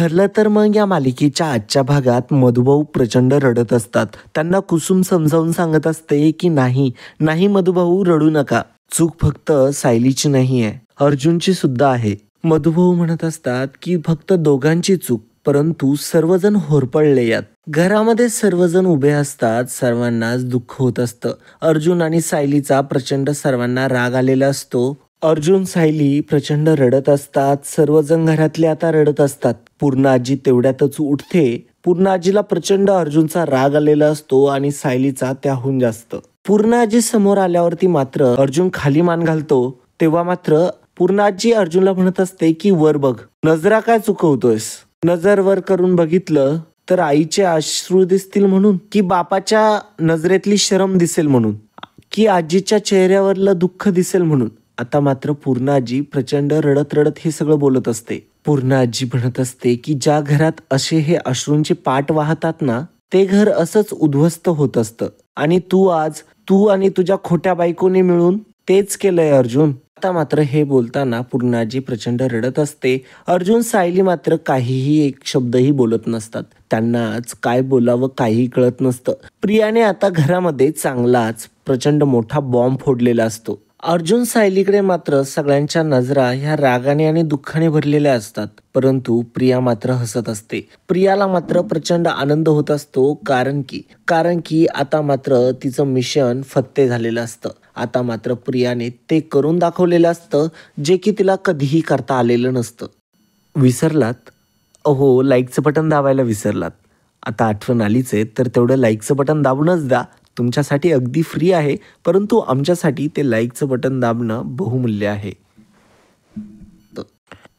ठरलं तर मग या मालिकेच्या आजच्या भागात मधुभाऊ प्रचंड रडत असतात. त्यांना कुसुम समजावून सांगत असते की नाही नाही मधुभाऊ रडू नका, चूक फक्त सायलीची नाही आहे, अर्जुनची सुद्धा आहे. मधुभाऊ म्हणत असतात की फक्त दोघांची चूक, परंतु सर्वजण होरपळले यात. घरामध्ये सर्वजण उभे असतात, सर्वांनाच दुःख होत असतं. अर्जुन आणि सायलीचा प्रचंड सर्वांना राग आलेला असतो. अर्जुन सायली प्रचंड रडत असतात. सर्वजण घरातले आता रडत असतात. पूर्ण आजी तेवढ्यातच उठते. पूर्ण आजीला प्रचंड अर्जुनचा राग आलेला असतो आणि सायलीचा त्याहून जास्त. पूर्ण आजी समोर आल्यावरती मात्र अर्जुन खाली मान घालतो. तेव्हा मात्र पूर्ण आजी अर्जुनला म्हणत असते की वर बघ, नजरा काय चुकवतोयस? नजर वर करून बघितलं तर आईचे अश्रू दिसतील म्हणून, की बापाच्या नजरेतली शरम दिसेल म्हणून, की आजीच्या चेहऱ्यावरलं दुःख दिसेल म्हणून. आता मात्र पूर्ण आजी प्रचंड रडत रडत हे सगळं बोलत असते. पूर्ण आजी म्हणत असते की ज्या घरात असे हे अश्रूंचे पाट वाहतात ना, ते घर असंच उद्ध्वस्त होत असतं. आणि तू आणि तुझ्या खोट्या बायकोने मिळून तेच केलंय अर्जुन. आता मात्र हे बोलताना पूर्ण आजी प्रचंड रडत असते. अर्जुन सायली मात्र काहीही एक शब्दही बोलत नसतात. त्यांनाच काय बोलावं काहीही कळत नसतं. प्रियाने आता घरामध्ये चांगलाच प्रचंड मोठा बॉम्ब फोडलेला असतो. अर्जुन सायलीकडे मात्र सगळ्यांच्या नजरा ह्या रागाने आणि दुःखाने भरलेल्या असतात. परंतु प्रिया मात्र हसत असते. प्रियाला मात्र प्रचंड आनंद होत असतो, कारण की आता मात्र तिचं मिशन फत्ते झालेलं असतं. आता मात्र प्रियाने ते करून दाखवलेलं असतं जे की तिला कधीही करता आलेलं नसतं. विसरलात? अहो, लाईकचं बटन दाबायला विसरलात. आता आठवण आलीच आहे तर तेवढं लाईकचं बटन दाबूनच द्या. तुमच्यासाठी अगदी फ्री आहे, परंतु आमच्यासाठी ते लाईकचं बटन दाबणं बहुमूल्य आहे.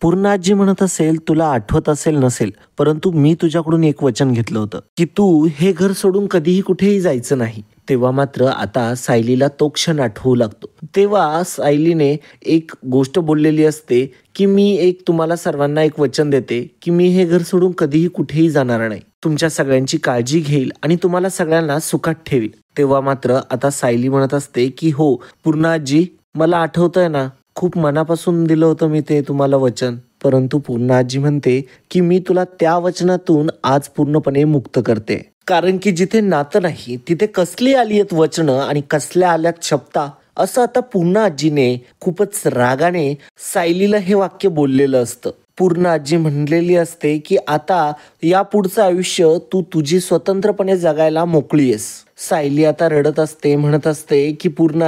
पूर्ण आजी म्हणत असेल, तुला आठवत असेल नसेल, परंतु मी तुझ्याकडून एक वचन घेतलं होतं की तू हे घर सोडून कधीही कुठेही जायचं नाही. तेव्हा मात्र आता सायलीला तो क्षण आठवू लागतो. तेव्हा सायलीने एक गोष्ट बोललेली असते की मी तुम्हाला सर्वांना एक वचन देते की मी हे घर सोडून कधीही कुठेही जाणार नाही, तुमच्या सगळ्यांची काळजी घेईल आणि तुम्हाला सगळ्यांना सुखात ठेवील. तेव्हा मात्र आता सायली म्हणत असते की हो पूर्ण आजी, मला आठवतंय ना, खूप मनापासून दिलं होतं मी ते तुम्हाला वचन. परंतु पूर्ण आजी म्हणते की मी तुला त्या वचनातून आज पूर्णपणे मुक्त करते. कारण की जिथे नातं नाही तिथे कसली आली आहेत वचनं आणि कसल्या आल्यात शब्दा, असं आता पूर्ण आजीने खूपच रागाने सायलीला हे वाक्य बोललेलं असतं. पूर्ण आजी म्हणलेली असते की आता या पुढचं आयुष्य तू तुझी स्वतंत्रपणे जगायला मोकळी आहेस. सायली आता रडत असते, म्हणत असते की पूर्ण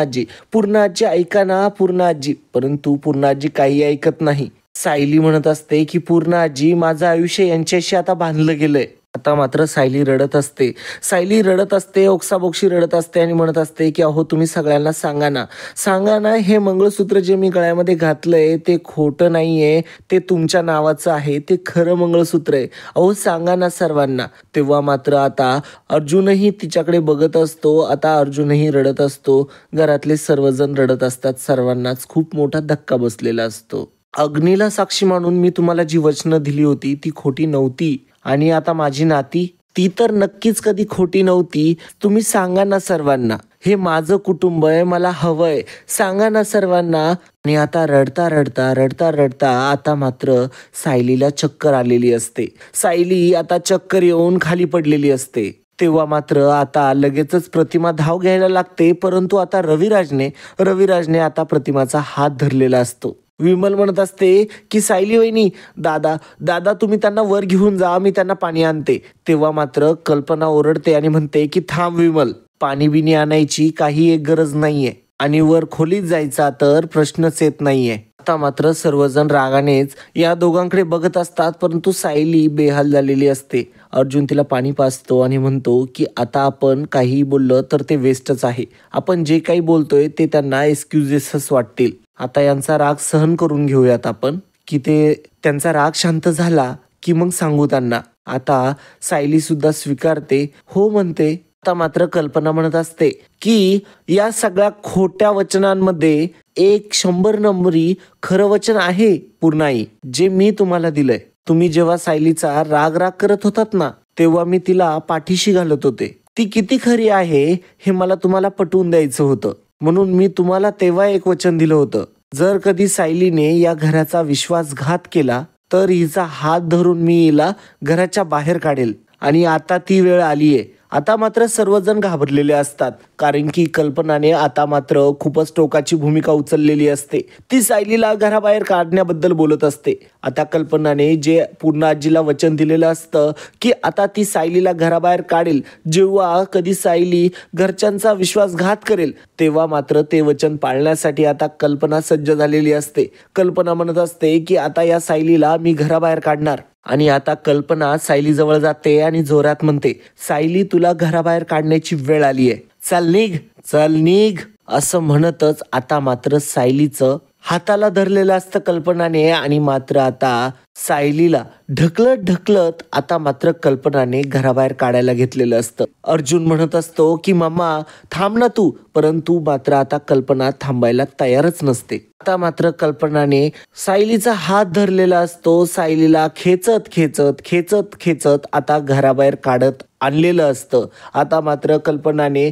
आजी ऐका ना पूर्ण आजी. परंतु पूर्ण आजी काही ऐकत नाही. सायली म्हणत असते की पूर्ण आजी, माझं आयुष्य यांच्याशी आता बांधलं गेलंय. आता मात्र सायली रडत असते, ओक्साबोक्शी रडत असते आणि म्हणत असते की अहो तुम्ही सगळ्यांना सांगा ना हे मंगळसूत्र जे मी गळ्यामध्ये घातलंय ते खोटं नाहीये, ते तुमच्या नावाचं आहे, ते खरं मंगळसूत्र आहे, अहो सांगा ना सर्वांना. तेव्हा मात्र आता अर्जुनही तिच्याकडे बघत असतो. आता अर्जुनही रडत असतो. घरातले सर्वजण रडत असतात. सर्वांनाच खूप मोठा धक्का बसलेला असतो. अग्नीला साक्षी मानून मी तुम्हाला जी वचनं दिली होती ती खोटी नव्हती, आणि आता माझी नाती, ती तर नक्कीच कधी खोटी नव्हती. तुम्ही सांगा ना सर्वांना, हे माझं कुटुंब आहे, मला हवंय, सांगा ना सर्वांना. आणि आता रडता आता मात्र सायलीला चक्कर आलेली असते. सायली आता चक्कर येऊन खाली पडलेली असते. तेव्हा मात्र आता लगेचच प्रतिमा धाव घ्यायला लागते. परंतु आता रविराजने आता प्रतिमाचा हात धरलेला असतो. विमल म्हणत असते की सायली वहिनी, दादा तुम्ही त्यांना वर घेऊन जा, मी त्यांना पाणी आणते. तेव्हा मात्र कल्पना ओरडते आणि म्हणते की थांब विमल, पाणी बिनी आणायची काही एक गरज नाहीये आणि वर खोलीत जायचा तर प्रश्नच येत नाहीये. आता मात्र सर्वजण रागानेच या दोघांकडे बघत असतात. परंतु सायली बेहाल झालेली असते. अर्जुन तिला पाणी पाजतो आणि म्हणतो की आता आपण काही बोललं तर ते वेस्टच आहे. आपण जे काही बोलतोय ते त्यांना एक्सक्युजेसच वाटतील. आता यांचा राग सहन करून घेऊयात आपण, की ते त्यांचा राग शांत झाला की मग सांगू त्यांना. आता सायली सुद्धा स्वीकारते, हो म्हणते. आता मात्र कल्पना म्हणत असते की या सगळ्या खोट्या वचनांमध्ये एक 100 नंबरी खरं वचन आहे पूर्णाई, जे मी तुम्हाला दिलंय. तुम्ही जेव्हा सायलीचा राग करत होतात ना, तेव्हा मी तिला पाठीशी घालत होते. ती किती खरी आहे हे मला तुम्हाला पटवून द्यायचं होतं. म्हणून मी तुम्हाला तेव्हा एक वचन दिलं होतं, जर कधी सायलीने या घराचा विश्वासघात केला तर हिचा हात धरून मी हिला घराच्या बाहेर काढेल. आणि आता ती वेळ आलीये. आता मात्र सर्वजण घाबरलेले असतात, कारण की कल्पनाने आता मात्र खूपच टोकाची भूमिका उचललेली असते. ती सायलीला घराबाहेर काढण्याबद्दल बोलत असते. आता कल्पनाने जे पूर्ण आजीला वचन दिलेलं असतं की आता ती सायलीला घराबाहेर काढेल, जेव्हा कधी सायली घरच्यांचा विश्वासघात करेल तेव्हा मात्र ते वचन पाळण्यासाठी आता कल्पना सज्ज झालेली असते. कल्पना म्हणत असते की आता या सायलीला मी घराबाहेर काढणार. आणि आता कल्पना सायली जवळ जाते आणि जोरात म्हणते, सायली तुला घराबाहेर काढण्याची वेळ आली आहे. चल निघ, चल निघ. असं म्हणतच आता मात्र सायलीचं हाताला धरलेलं असतं कल्पनाने. आणि मात्र आता सायलीला ढकलत ढकलत आता मात्र कल्पनाने घराबाहेर काढायला घेतलेलं असतं. अर्जुन म्हणत असतो की मामा थांब ना तू, परंतु मात्र आता कल्पना थांबायला तयारच नसते. आता मात्र कल्पनाने सायलीचा हात धरलेला असतो. सायलीला खेचत खेचत खेचत खेचत आता घराबाहेर काढत आणलेलं असतं. आता मात्र कल्पनाने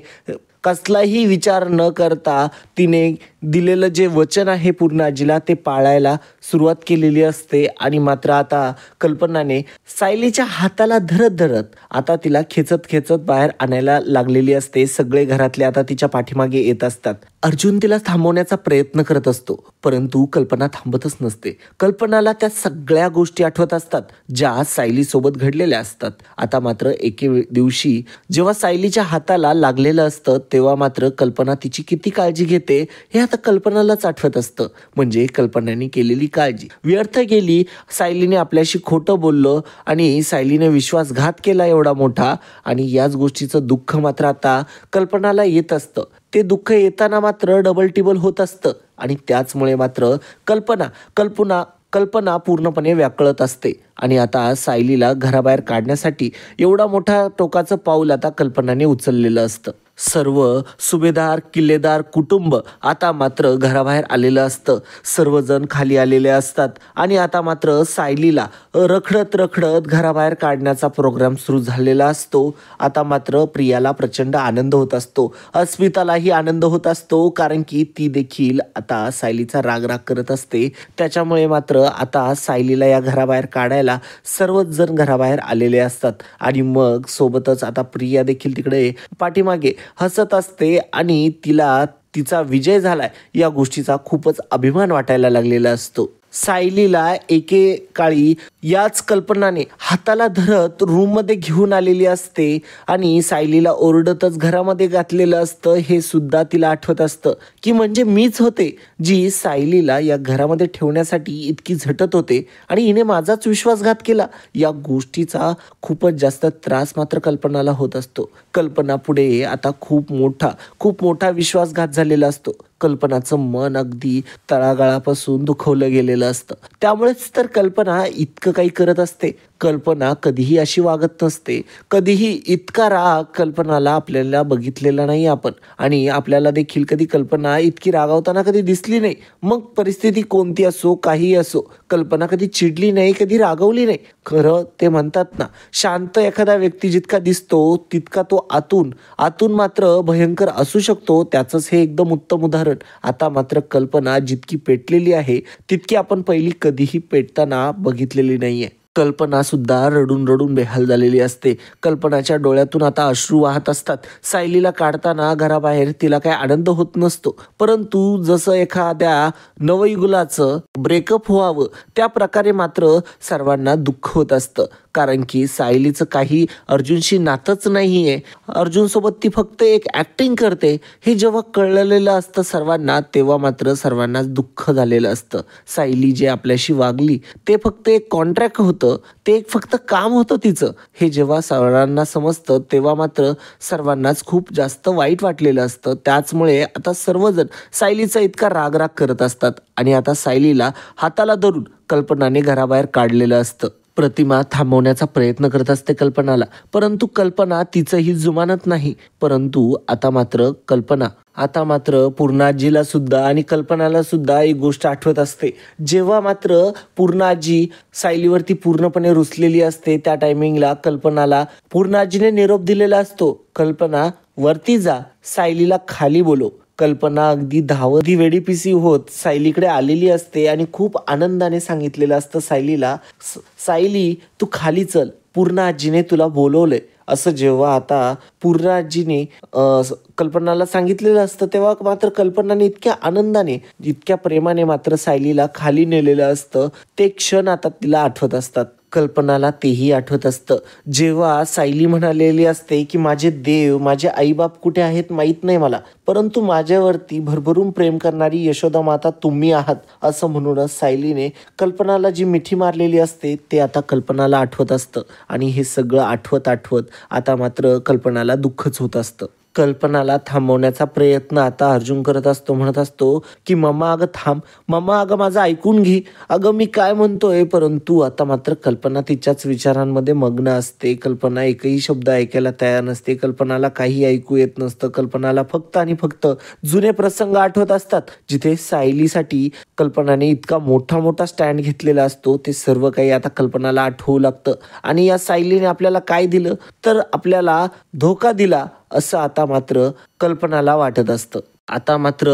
कसलाही विचार न करता तिने दिलेलं जे वचन आहे पूर्ण आजीला ते पाळायला सुरुवात केलेली असते. आणि मात्र आता कल्पनाने सायलीच्या हाताला धरत धरत आता तिला खेचत खेचत बाहेर आणायला लागलेली असते. सगळे घरातले आता तिच्या पाठीमागे येत असतात. अर्जुन तिला थांबवण्याचा प्रयत्न करत असतो, परंतु कल्पना थांबतच नसते. कल्पनाला त्या सगळ्या गोष्टी आठवत असतात ज्या सायली सोबत घडलेल्या असतात. आता मात्र एके दिवशी जेव्हा सायलीच्या हाताला लागलेलं असतं तेव्हा मात्र कल्पना तिची किती काळजी घेते हे आता कल्पनालाच आठवत असतं. म्हणजे कल्पनाने केलेली काळजी व्यर्थ गेली. सायलीने आपल्याशी खोटं बोललं आणि सायलीने विश्वासघात केला एवढा मोठा. आणि याच गोष्टीचं दुःख मात्र आता कल्पनाला येत असतं. ते दुःख येताना मात्र डबल टिबल होत असतं. आणि त्याचमुळे मात्र कल्पना पूर्णपणे व्याकळत असते. आणि आता सायलीला घराबाहेर काढण्यासाठी एवढा मोठा टोकाचं पाऊल आता कल्पनाने उचललेलं असतं. सर्व सुभेदार किल्लेदार कुटुंब आता मात्र घराबाहेर आलेलं असतं. सर्वजण खाली आलेले असतात. आणि आता मात्र सायलीला रखडत रखडत घराबाहेर काढण्याचा प्रोग्राम सुरू झालेला असतो. आता मात्र प्रियाला प्रचंड आनंद होत असतो. अस्मितालाही आनंद होत असतो, कारण की ती देखील आता सायलीचा राग करत असते. त्याच्यामुळे मात्र आता सायलीला या घराबाहेर काढायला सर्वच जण घराबाहेर आलेले असतात. आणि मग सोबतच आता प्रिया देखील तिकडे पाठीमागे हसत असते आणि तिला तिचा विजय झालाय या गोष्टीचा खूपच अभिमान वाटायला लागलेला असतो. सायलीला एकेकाळी याच कल्पनाने हाताला धरत रूममध्ये घेऊन आलेली असते आणि सायलीला ओरडतच घरामध्ये घातलेलं असतं. हे सुद्धा तिला आठवत असतं की म्हणजे मीच होते जी सायलीला या घरामध्ये ठेवण्यासाठी इतकी झटत होते आणि हिने माझाच विश्वासघात केला. या गोष्टीचा खूपच जास्त त्रास मात्र कल्पनाला होत असतो. कल्पना पुढे आता खूप मोठा विश्वासघात झालेला असतो. कल्पनाचं मन अगदी तळागाळापासून दुखवलं गेलेलं असतं. त्यामुळेच तर कल्पना इतकं काही करत असते. कल्पना कधीही अशी वागत नसते. कधीही इतका राग कल्पनाला आपल्याला बघितलेला नाही आपण. आणि आपल्याला देखील कधी कल्पना इतकी रागावताना कधी दिसली नाही. मग परिस्थिती कोणती असो, काही असो, कल्पना कधी चिडली नाही, कधी रागवली नाही. खरं ते म्हणतात ना, शांत एखादा व्यक्ती जितका दिसतो तितका तो आतून मात्र भयंकर असू शकतो. त्याचंच हे एकदम उत्तम उदाहरण. आता मात्र कल्पना जितकी पेटलेली आहे तितकी आपण पहिली कधीही पेटताना बघितलेली नाहीये. कल्पना सुद्धा रडून रडून बेहाल झालेली असते. कल्पनाच्या डोळ्यातून आता अश्रू वाहत असतात. सायलीला काढताना घराबाहेर तिला काही आनंद होत नसतो, परंतु जसं एखाद्या नवयुगलाचं ब्रेकअप व्हावं त्या प्रकारे मात्र सर्वांना दुःख होत असतं. कारण की सायलीचं काही अर्जुनशी नातंच नाहीये. अर्जुन सोबत ती फक्त एक ऍक्टिंग करते हे जेव्हा कळलेलं असतं सर्वांना, तेव्हा मात्र सर्वांना दुःख झालेलं असतं. सायली जे आपल्याशी वागली ते फक्त एक कॉन्ट्रॅक्ट होतं, ते एक फक्त काम होतं तिचं, हे जेव्हा सर्वांना समजतं तेव्हा मात्र सर्वांनाच खूप जास्त वाईट वाटलेलं असतं. त्याचमुळे आता सर्वजण सायलीचा इतका राग करत असतात. आणि आता सायलीला हाताला धरून कल्पनाने घराबाहेर काढलेलं असतं. प्रतिमा थांबवण्याचा प्रयत्न करत असते कल्पनाला, परंतु कल्पना तिचंही जुमानत नाही. परंतु आता मात्र पूर्णाजीला सुद्धा आणि कल्पनाला सुद्धा एक गोष्ट आठवत असते. जेव्हा मात्र पूर्णाजी सायलीवरती पूर्णपणे रुसलेली असते त्या टायमिंगला कल्पनाला पूर्णाजीने निरोप दिलेला असतो, कल्पना वरती जा, सायलीला खाली बोलव. कल्पना अगदी धावत वेडीपिसी होत सायलीकडे आलेली असते आणि खूप आनंदाने सांगितलेलं असतं सायलीला, सायली तू खाली चल, पूर्ण आजीने तुला बोलवलंय. असं जेव्हा आता पूर्ण आजीने कल्पनाला सांगितलेलं असतं तेव्हा मात्र कल्पनाने इतक्या आनंदाने इतक्या प्रेमाने मात्र सायलीला खाली नेलेलं असतं. ते क्षण आता तिला आठवत असतात. कल्पनाला तेही आठवत असतं जेव्हा सायली म्हणालेली असते की माझे देव, माझे आईबाप कुठे आहेत माहीत नाही मला, परंतु माझ्यावरती भरभरून प्रेम करणारी यशोदा माता तुम्ही आहात. असं म्हणूनच सायलीने कल्पनाला जी मिठी मारलेली असते ते आता कल्पनाला आठवत असतं. आणि हे सगळं आठवत आता मात्र कल्पनाला दुःखच होत असतं. कल्पनाला थांबवण्याचा प्रयत्न आता अर्जुन करत असतो. म्हणत असतो की मम्मा अगं थांब, मम्मा अगं माझं ऐकून घे, अगं मी काय म्हणतोय. परंतु आता मात्र कल्पना तिच्याच विचारांमध्ये मग्न असते. कल्पना एकही शब्द ऐकायला तयार नसते. कल्पनाला काही ऐकू येत नसतं. कल्पनाला फक्त आणि फक्त जुने प्रसंग आठवत असतात जिथे सायलीसाठी कल्पनाने इतका मोठा स्टँड घेतलेला असतो. ते सर्व काही आता कल्पनाला आठवू लागतं. आणि या सायलीने आपल्याला काय दिलं तर आपल्याला धोका दिला असं आता मात्र कल्पनाला वाटत असतं. आता मात्र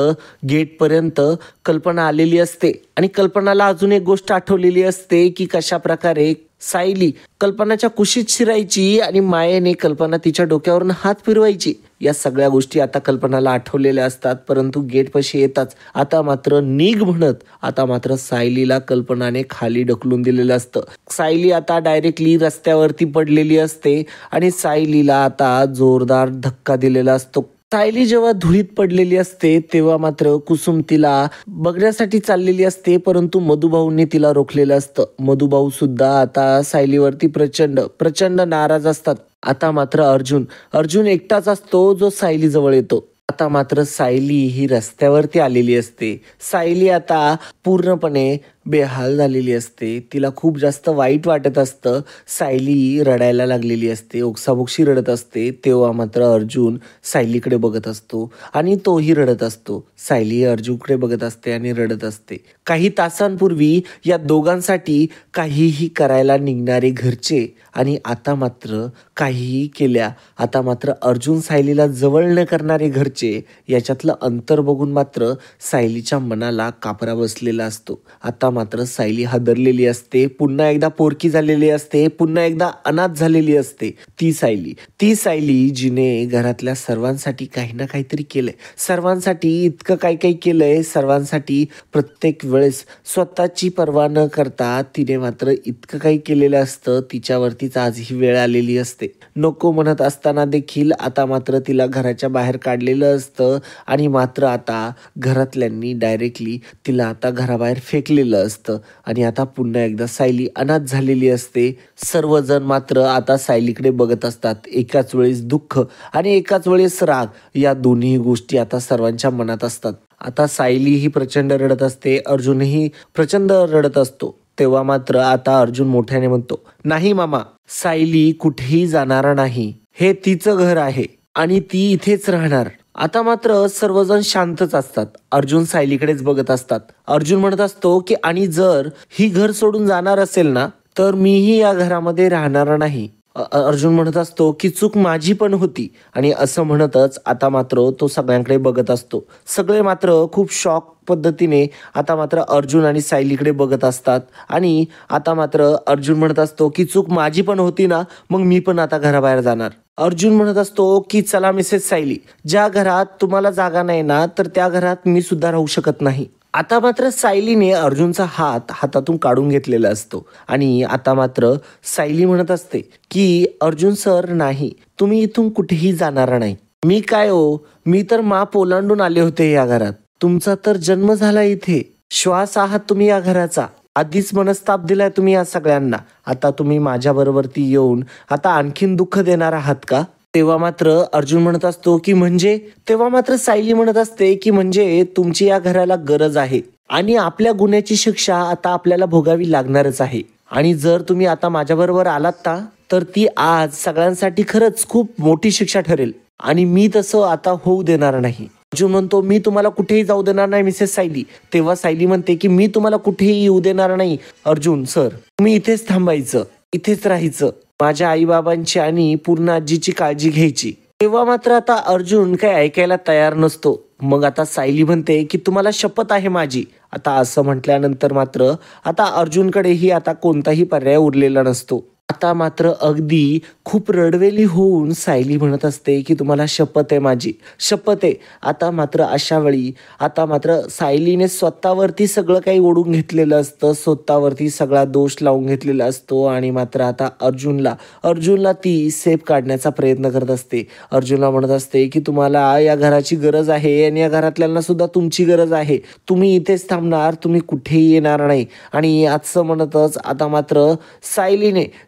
गेटपर्यंत कल्पना आलेली असते आणि कल्पनाला अजून एक गोष्ट आठवलेली असते की कशा प्रकारे सायली कल्पनाच्या कुशीत शिरायची आणि मायेने कल्पना तिच्या डोक्यावरून हात फिरवायची. या सगळ्या गोष्टी आता कल्पनाला आठवलेल्या असतात. परंतु गेटपाशी येताच आता मात्र निघ म्हणत आता मात्र सायलीला कल्पनाने खाली ढकलून दिलेलं असतं. सायली आता डायरेक्टली रस्त्यावरती पडलेली असते आणि सायलीला आता जोरदार धक्का दिलेला असतो. सायली जेव्हा धुळीत पडलेली असते तेव्हा मात्र कुसुम तिला बघण्यासाठी चाललेली असते, परंतु मधुभाऊंनी तिला रोखलेलं असतं. मधुभाऊ सुद्धा आता सायलीवरती प्रचंड नाराज असतात. आता मात्र अर्जुन एकटाच असतो जो सायली जवळ येतो. आता मात्र सायली ही रस्त्यावरती आलेली असते. सायली आता पूर्णपणे बेहाल झालेली असते. तिला खूप जास्त वाईट वाटत असतं. सायली रडायला लागलेली असते, ओक्साबोक्शी रडत असते. तेव्हा मात्र अर्जुन सायलीकडे बघत असतो आणि तोही रडत असतो. सायली अर्जुनकडे बघत असते आणि रडत असते. काही तासांपूर्वी या दोघांसाठी काहीही करायला निघणारे घरचे आणि आता मात्र काहीही केल्या आता मात्र अर्जुन सायलीला जवळ न करणारे घरचे, याच्यातलं अंतर बघून मात्र सायलीच्या मनाला कापरा बसलेला असतो. आता मात्र सायली हादरलेली असते. पुन्हा एकदा पोरकी झालेली असते. पुन्हा एकदा अनाथ झालेली असते. ती सायली जिने घरातल्या सर्वांसाठी काही ना काहीतरी केलंय, सर्वांसाठी इतकं काही केलंय, सर्वांसाठी प्रत्येक वेळेस स्वतःची पर्वा न करता तिने मात्र इतकं काही केलेलं असतं. तिच्यावरतीच आज ही वेळ आलेली असते. नको म्हणत असताना देखील आता मात्र तिला घराच्या बाहेर काढलेलं असतं आणि मात्र आता घरातल्यांनी डायरेक्टली तिला आता घराबाहेर फेकलेलं असतं. आणि आता पुन्हा एकदा सायली अनाथ झालेली असते. सर्वजण मात्र आता सायलीकडे बघत असतात. एकाच वेळेस दुःख आणि एकाच वेळेस राग, या दोन्ही गोष्टी आता सर्वांच्या मनात असतात. आता सायली ही प्रचंड रडत असते. अर्जुनही प्रचंड रडत असतो. तेव्हा मात्र आता अर्जुन मोठ्याने म्हणतो, नाही मामा, सायली कुठेही जाणार नाही. हे तिचं घर आहे आणि ती इथेच राहणार. आता मात्र सर्वजण शांतच असतात. अर्जुन सायलीकडेच बघत असतात. अर्जुन म्हणत असतो की आणि जर ही घर सोडून जाणार असेल ना तर मीही या घरामध्ये राहणार नाही. अर्जुन म्हणत असतो की चूक माझी पण होती. आणि असं म्हणतच आता मात्र तो सगळ्यांकडे बघत असतो. सगळे मात्र खूप शॉक पद्धतीने आता मात्र अर्जुन आणि सायलीकडे बघत असतात. आणि आता मात्र अर्जुन म्हणत असतो की चूक माझी पण होती ना, मग मी पण आता घराबाहेर जाणार. अर्जुन म्हणत असतो की चला मिसेस सायली, ज्या घरात तुम्हाला जागा नाही ना तर त्या घरात मी सुद्धा राहू शकत नाही. आता मात्र सायलीने अर्जुनचा हात हातातून काढून घेतलेला असतो आणि आता मात्र सायली म्हणत असते की अर्जुन सर, नाही, तुम्ही इथून कुठेही जाणार नाही. मी काय हो, मी तर माप ओलांडून आले होते या घरात. तुमचा तर जन्म झाला इथे, श्वास आहात तुम्ही या घराचा. आधीच मनस्ताप दिलाय तुम्ही या सगळ्यांना. आता तुम्ही माझ्या बरोबरती येऊन आता आणखीन दुःख देणार आहात का? तेव्हा मात्र अर्जुन म्हणत असतो की म्हणजे, तेव्हा मात्र सायली म्हणत असते की म्हणजे तुमची या घराला गरज आहे आणि आपल्या गुन्ह्याची शिक्षा आता आपल्याला भोगावी लागणारच आहे. आणि जर तुम्ही आता माझ्याबरोबर आलात ना तर ती आज सगळ्यांसाठी खरंच खूप मोठी शिक्षा ठरेल आणि मी तसं आता होऊ देणार नाही. अर्जुन म्हणतो मी तुम्हाला कुठेही जाऊ देणार नाही मिसेस सायली. तेव्हा सायली म्हणते की मी तुम्हाला कुठेही येऊ देणार नाही अर्जुन सर, तुम्ही इथेच थांबायचं, इथेच राहायचं. माझ्या आईबाबांची आणि पूर्ण आजीची काळजी घ्यायची. तेव्हा मात्र आता अर्जुन काही ऐकायला तयार नसतो. मग आता सायली म्हणते की तुम्हाला शपथ आहे माझी. आता असं म्हटल्यानंतर मात्र आता अर्जुनकडेही आता कोणताही पर्याय उरलेला नसतो. आता मात्र अगदी खूप रडवेली होऊन सायली म्हणत असते की तुम्हाला शपथ आहे माझी, शपथ आहे. आता मात्र अशा वेळी आता मात्र सायलीने स्वतःवरती सगळं काही ओढून घेतलेलं असतं, स्वतःवरती सगळा दोष लावून घेतलेला असतो आणि मात्र आता अर्जुनला ती सेफ काढण्याचा प्रयत्न करत असते. अर्जुनला म्हणत असते की तुम्हाला या घराची गरज आहे आणि या घरातल्यांना सुद्धा तुमची गरज आहे. तुम्ही इथेच थांबणार, तुम्ही कुठेही येणार नाही. आणि असं म्हणतच आता मात्र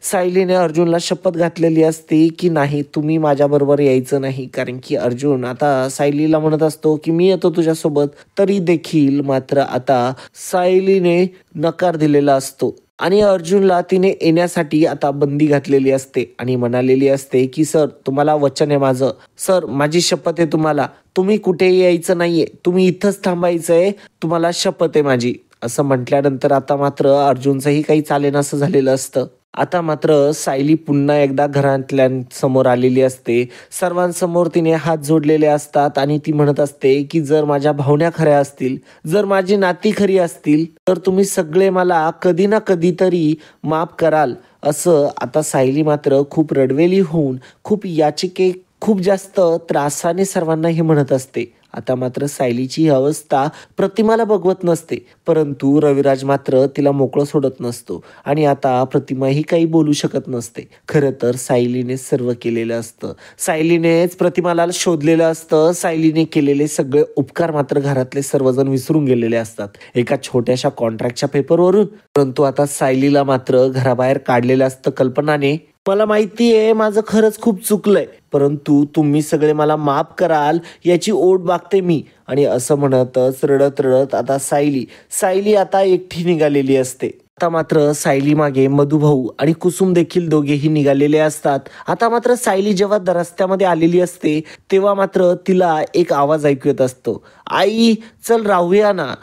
सायलीने अर्जुनला शपथ घातलेली असते की नाही, तुम्ही माझ्याबरोबर यायचं नाही. कारण की अर्जुन आता सायलीला म्हणत असतो की मी येतो तुझ्यासोबत, तरी देखील मात्र आता सायलीने नकार दिलेला असतो आणि अर्जुनला तिने येण्यासाठी आता बंदी घातलेली असते आणि म्हणालेली असते की सर तुम्हाला वचन आहे माझं, सर माझी शपथ आहे तुम्हाला, तुम्ही कुठेही यायचं नाहीये, तुम्ही इथंच थांबायचंय, तुम्हाला शपथ आहे माझी. असं म्हटल्यानंतर आता मात्र अर्जुनचंही काही चालेनासं झालेलं असतं. आता मात्र सायली पुन्हा एकदा घरातल्यांसमोर आलेली असते. सर्वांसमोर तिने हात जोडलेले असतात आणि ती म्हणत असते की जर माझ्या भावना खऱ्या असतील, जर माझी नाती खरी असतील, तर तुम्ही सगळे मला कधी ना कधीतरी माफ कराल. असं आता सायली मात्र खूप रडवेली होऊन खूप जास्त त्रासाने सर्वांना हे म्हणत असते. आता मात्र सायलीची ही अवस्था प्रतिमाला बघवत नसते, परंतु रविराज मात्र तिला मोकळं सोडत नसतो आणि आता प्रतिमा ही काही बोलू शकत नसते. खरं तर सायलीने सर्व केलेलं असतं, सायलीनेच प्रतिमाला शोधलेलं असतं. सायलीने केलेले सगळे उपकार मात्र घरातले सर्वजण विसरून गेलेले असतात एका छोट्याशा कॉन्ट्रॅक्टच्या पेपरवरून. परंतु आता सायलीला मात्र घराबाहेर काढलेलं असतं कल्पनाने. मला माहिती आहे माझं खरंच खूप चुकलंय, परंतु तुम्ही सगळे मला माफ कराल याची ओढ बागते मी. आणि असं म्हणतच रडत रडत आता सायली आता एकटी निघालेली असते. आता मात्र सायली मागे मधुभाऊ आणि कुसुम देखील दोघेही निघालेले असतात. आता मात्र सायली जेव्हा रस्त्यामध्ये आलेली असते तेव्हा मात्र तिला एक आवाज ऐकू येत असतो, आई चल राहूया ना,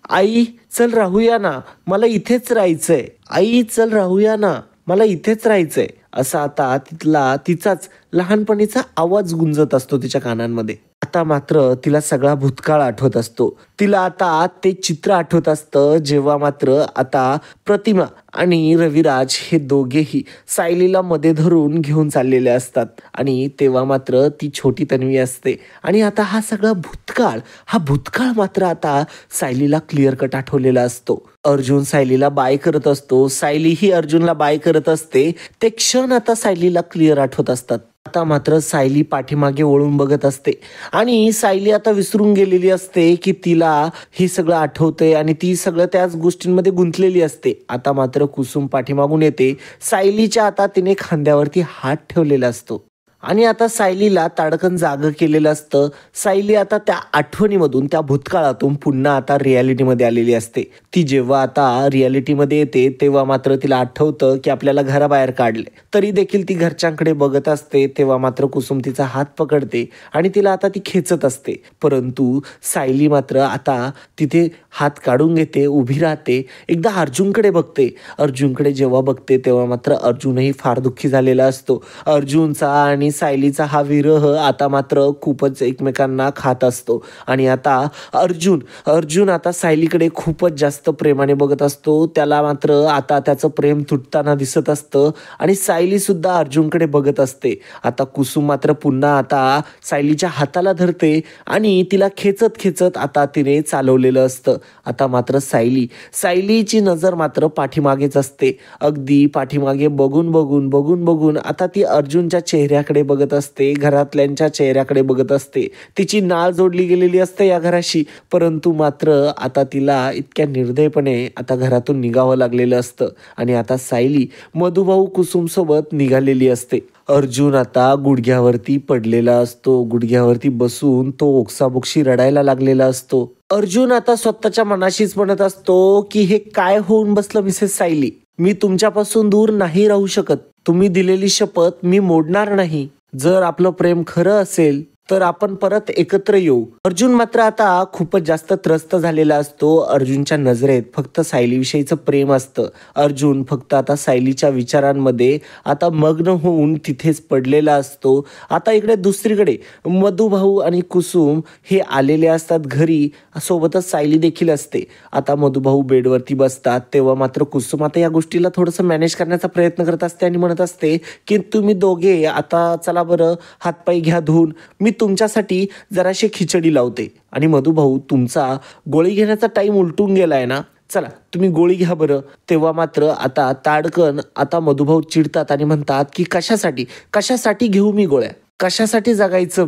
आई चल राहूया ना, मला इथेच राहायचंय, आई चल राहूया ना, मला इथेच राहायचंय. असा आता तिचाच लहानपणीचा आवाज गुंजत असतो तिच्या कानांमध्ये. आता मात्र तिला सगळा भूतकाळ आठवत असतो. तिला आता ते चित्र आठवत असतं जेव्हा मात्र आता प्रतिमा आणि रविराज हे दोघेही सायलीला मध्ये धरून घेऊन चाललेले असतात आणि तेव्हा मात्र ती छोटी तन्वी असते आणि आता हा सगळा भूतकाळ मात्र आता सायलीला क्लिअर कट आठवलेला असतो. अर्जुन सायलीला बाय करत असतो, सायली ही अर्जुनला बाय करत असते. ते क्षण आता सायलीला क्लिअर आठवत असतात. आता मात्र सायली पाठीमागे वळून बघत असते आणि सायली आता विसरून गेलेली असते की तिला हे सगळं आठवतंय आणि ती सगळं त्याच गोष्टींमध्ये गुंतलेली असते. आता मात्र कुसुम पाठीमागून येते. सायलीच्या आता तिने खांद्यावरती हात ठेवलेला असतो आणि आता सायलीला ताडकन जागं केलेलं असतं. सायली आता त्या आठवणीमधून, त्या भूतकाळातून पुन्हा आता रियालिटीमध्ये आलेली असते. ती जेव्हा आता रियालिटीमध्ये येते तेव्हा मात्र तिला आठवतं की आपल्याला घराबाहेर काढले, तरी देखील ती घरच्यांकडे बघत असते. तेव्हा मात्र कुसुम तिचा हात पकडते आणि तिला आता ती खेचत असते. परंतु सायली मात्र आता तिथे हात काढून घेते, उभी राहते, एकदा अर्जुनकडे बघते. अर्जुनकडे जेव्हा बघते तेव्हा मात्र अर्जुनही फार दुःखी झालेला असतो. अर्जुनचा आणि सायलीचा हा विरह आता मात्र खूपच एकमेकांना खात असतो आणि आता अर्जुन आता सायलीकडे खूपच जास्त प्रेमाने बघत असतो. त्याला मात्र आता त्याचं प्रेम तुटताना दिसत असतं आणि सायली सुद्धा अर्जुनकडे बघत असते. आता कुसुम मात्र पुन्हा आता सायलीच्या हाताला धरते आणि तिला खेचत आता तिने चालवलेलं असतं. आता मात्र सायलीची नजर मात्र पाठीमागेच असते. अगदी पाठीमागे बघून आता ती अर्जुनच्या चेहऱ्याकडे बघत असते, घरातल्यांच्या चेहऱ्याकडे बघत असते. तिची नाळ जोडली गेलेली असते या घराशी, परंतु मात्र आता तिला इतक्या निर्दयपणे आता घरातून निघावं लागलेलं असतं आणि आता सायली मधुभाऊ कुसुम सोबत निघालेली असते. अर्जुन आता गुडघ्यावरती पडलेला असतो. गुडघ्यावरती बसून तो ओक्साबोक्शी रडायला लागलेला असतो. अर्जुन आता स्वतःच्या मनाशीच म्हणत असतो की हे काय होऊन बसलं मिसेस सायली, मी तुमच्यापासून दूर नाही राहू शकत. तुम्ही दिलेली शपथ मी मोडणार नाही. जर आपलं प्रेम खरं असेल तर आपण परत एकत्र येऊ. अर्जुन मात्र आता खूपच जास्त त्रस्त झालेला असतो. अर्जुनच्या नजरेत फक्त सायलीविषयीचं प्रेम असतं. अर्जुन फक्त आता सायलीच्या विचारांमध्ये आता मग्न होऊन तिथेच पडलेला असतो. आता इकडे दुसरीकडे मधुभाऊ आणि कुसुम हे आलेले असतात घरी, सोबतच सायली देखील असते. आता मधुभाऊ बेडवरती बसतात तेव्हा मात्र कुसुम आता या गोष्टीला थोडंसं मॅनेज करण्याचा प्रयत्न करत असते आणि म्हणत असते की तुम्ही दोघे आता चला बरं हातपाय घ्या धुवून, मी तुमच्यासाठी जराशी खिचडी लावते. आणि मधुभाऊ तुमचा गोळी घेण्याचा टाइम उलटून गेलाय ना, चला तुम्ही गोळी घ्या बरं. तेव्हा मात्र आता ताडकन आता मधुभाऊ चिडतात आणि म्हणतात की कशासाठी कशासाठी घेऊ मी गोळ्या, कशासाठी जगायचं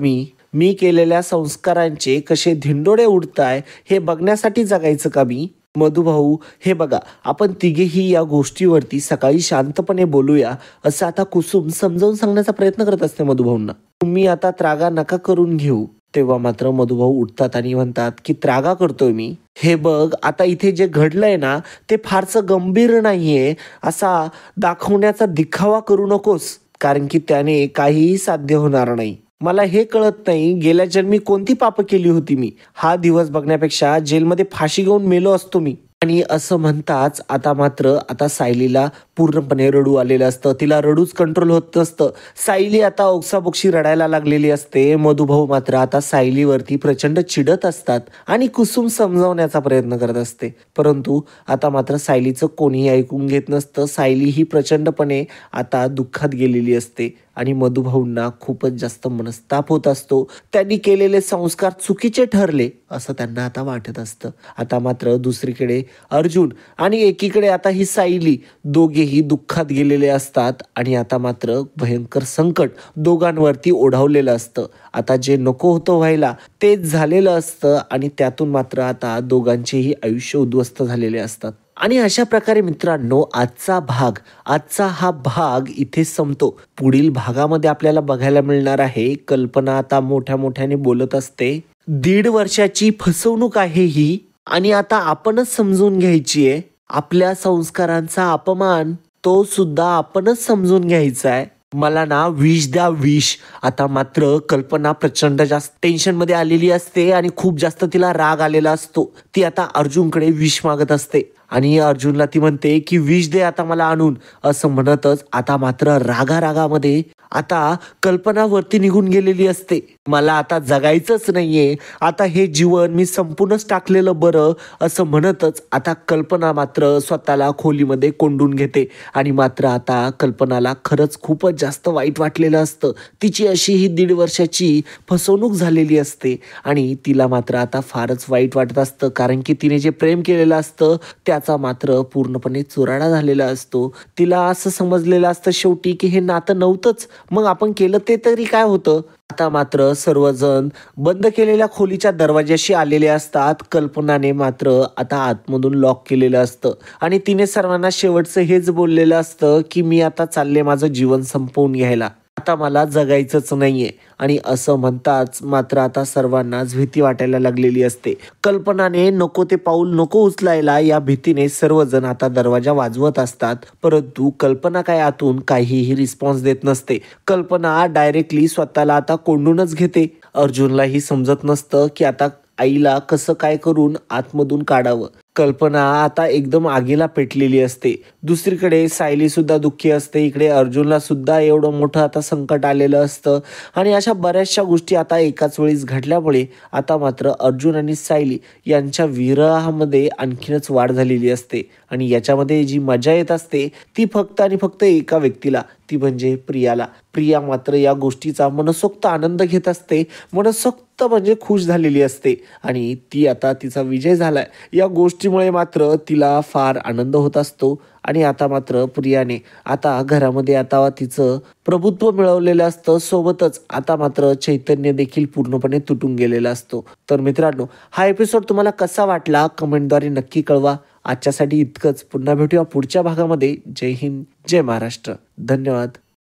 मी केलेल्या संस्कारांचे कसे धिंडोडे उडताय हे बघण्यासाठी जगायचं का मी. मधुभाऊ हे बघा, आपण तिघेही या गोष्टीवरती सकाळी शांतपणे बोलूया असं आता कुसुम समजावून सांगण्याचा प्रयत्न करत असते मधुभाऊंना. तुम्ही आता त्रागा नका करून घेऊ. तेव्हा मात्र मधुभाऊ उठतात आणि म्हणतात की त्रागा करतोय मी, हे बघ आता इथे जे घडलंय ना ते फारसं गंभीर नाहीये, असा दाखवण्याचा दिखावा करू नकोस, कारण की त्याने काहीही साध्य होणार नाही. मला हे कळत नाही गेल्या जन्मी कोणती पाप केली होती मी, हा दिवस बघण्यापेक्षा जेलमध्ये फाशी घेऊन मेलो असतो मी. आणि असं म्हणताच आता मात्र आता सायलीला पूर्णपणे रडू आलेलं असतं. तिला रडूच कंट्रोल होत नसतं. सायली आता ओक्साबोक्शी रडायला लागलेली असते. मधुभाऊ मात्र आता सायलीवरती प्रचंड चिडत असतात आणि कुसुम समजावण्याचा प्रयत्न करत असते, परंतु आता मात्र सायलीचं कोणीही ऐकून घेत नसतं. सायली ही प्रचंडपणे आता दुःखात गेलेली असते आणि मधुभाऊंना खूपच जास्त मनस्ताप होत असतो. त्यांनी केलेले संस्कार चुकीचे ठरले असं त्यांना आता वाटत असतं. आता मात्र दुसरीकडे अर्जुन आणि एकीकडे आता ही सायली दोघेही दुःखात गेलेले असतात आणि आता मात्र भयंकर संकट दोघांवरती ओढावलेलं असतं. आता जे नको होतं व्हायला तेच झालेलं असतं आणि त्यातून मात्र आता दोघांचेही आयुष्य उद्ध्वस्त झालेले असतात. आणि अशा प्रकारे मित्रांनो आजचा हा भाग इथे संपतो. पुढील भागामध्ये आपल्याला बघायला मिळणार आहे कल्पना आता मोठ्याने बोलत असते, 1.5 वर्षाची फसवणूक आहे ही आणि आता आपणच समजून घ्यायची आहे. आपल्या संस्कारांचा अपमान तो सुद्धा आपणच समजून घ्यायचा आहे. मला ना विष द्या विष. आता मात्र कल्पना प्रचंड जास्त टेन्शन मध्ये आलेली असते आणि खूप जास्त तिला राग आलेला असतो. ती आता अर्जुनकडे विष मागत असते आणि अर्जुनला ती म्हणते की विष दे आता मला आणून, असं म्हणतच आता मात्र रागामध्ये आता कल्पना वरती निघून गेलेली असते. मला आता जगायचंच नाहीये, आता हे जीवन मी संपूर्णच टाकलेलं बरं, असं म्हणतच आता कल्पना मात्र स्वतःला खोलीमध्ये कोंडून घेते. आणि मात्र आता कल्पनाला खरंच खूपच जास्त वाईट वाटलेलं असतं. तिची अशी ही 1.5 वर्षाची फसवणूक झालेली असते आणि तिला मात्र आता फारच वाईट वाटत असतं, कारण की तिने जे प्रेम केलेलं असतं त्याचा मात्र पूर्णपणे चुराडा झालेला असतो. तिला असं समजलेलं असतं शेवटी की हे नातं नव्हतंच, मग आपण केलं ते तरी काय होतं. आता मात्र सर्वजण बंद केलेल्या खोलीच्या दरवाजाशी आलेले असतात. कल्पनाने मात्र आता आतमधून लॉक केलेलं असतं आणि तिने सर्वांना शेवटचं हेच बोललेलं असतं की मी आता चालले माझं जीवन संपवून घ्यायला, आता मला जगायचंच नाहीये. आणि असं म्हणताच मात्र आता सर्वांनाच भीती वाटायला लागलेली असते. कल्पनाने नको ते पाऊल नको उचलायला या भीतीने सर्वजण आता दरवाजा वाजवत असतात, परंतु कल्पना काय आतून काहीही रिस्पॉन्स देत नसते. कल्पना डायरेक्टली स्वतःला आता कोंडूनच घेते. अर्जुनलाही समजत नसतं की आता आईला कसं काय करून आतमधून काढावं. कल्पना आता एकदम आगीला पेटलेली असते. दुसरीकडे सायली सुद्धा दुःखी असते. इकडे अर्जुनला सुद्धा एवढं मोठं आता संकट आलेलं असतं आणि अशा बऱ्याचशा गोष्टी आता एकाच वेळीच घडल्यामुळे आता मात्र अर्जुन आणि सायली यांच्या विरहामध्ये आणखीनच वाढ झालेली असते. आणि याच्यामध्ये जी मजा येत असते ती फक्त आणि फक्त एका व्यक्तीला, ती म्हणजे प्रियाला. प्रिया मात्र या गोष्टीचा मनसोक्त आनंद घेत असते, मनसोक्त म्हणजे खुश झालेली असते आणि ती आता तिचा विजय झालाय या गोष्टीमुळे मात्र तिला फार आनंद होत असतो. आणि आता मात्र प्रियाने आता घरामध्ये आता तिचं प्रभुत्व मिळवलेलं असतं. सोबतच आता मात्र चैतन्य देखील पूर्णपणे तुटून गेलेला असतो. तर मित्रांनो, हा एपिसोड तुम्हाला कसा वाटला कमेंटद्वारे नक्की कळवा. आजच्यासाठी इतकंच. पुन्हा भेटूया पुढच्या भागामध्ये. जय हिंद, जय महाराष्ट्र. धन्यवाद.